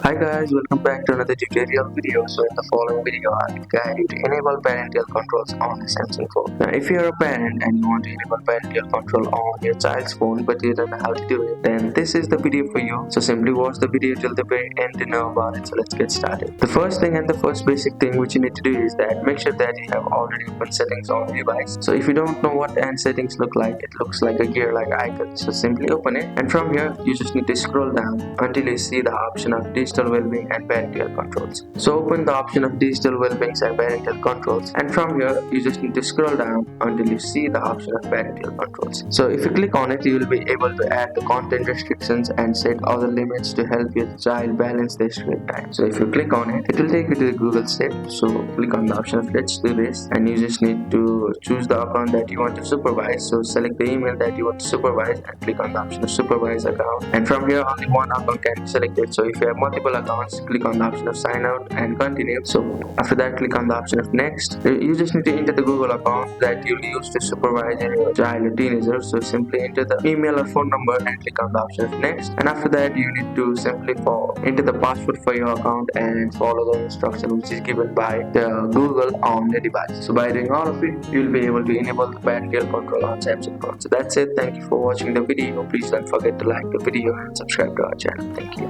Hi guys, welcome back to another tutorial video. So in the following video, I will guide you to enable parental controls on a Samsung phone. Now if you are a parent and you want to enable parental control on your child's phone but you don't know how to do it, then this is the video for you. So simply watch the video till the very end to know about it. So let's get started. The first thing and the first basic thing which you need to do is that make sure that you have already opened settings on your device. So if you don't know what end settings look like, it looks like a gear like icon. So simply open it, and from here you just need to scroll down until you see the option of digital well-being and parental controls. So open the option of digital well-being and parental controls, and from here you just need to scroll down until you see the option of parental controls. So if you click on it, you will be able to add the content restrictions and set other limits to help your child balance their screen time. So if you click on it, it will take you to the Google step. So click on the option of let's do this, and you just need to choose the account that you want to supervise. So select the email that you want to supervise and click on the option of supervise account, and from here only one account can be selected. So if you have multiple accounts, click on the option of sign out and continue. So after that, click on the option of next. You just need to enter the Google account that you'll use to supervise your child or teenager. So simply enter the email or phone number and click on the option of next, and after that you need to simply enter the password for your account and follow the instruction which is given by the Google on the device. So by doing all of it, you'll be able to enable the parental control on Samsung phone. So that's it. Thank you for watching the video. Please don't forget to like the video and subscribe to our channel. Thank you.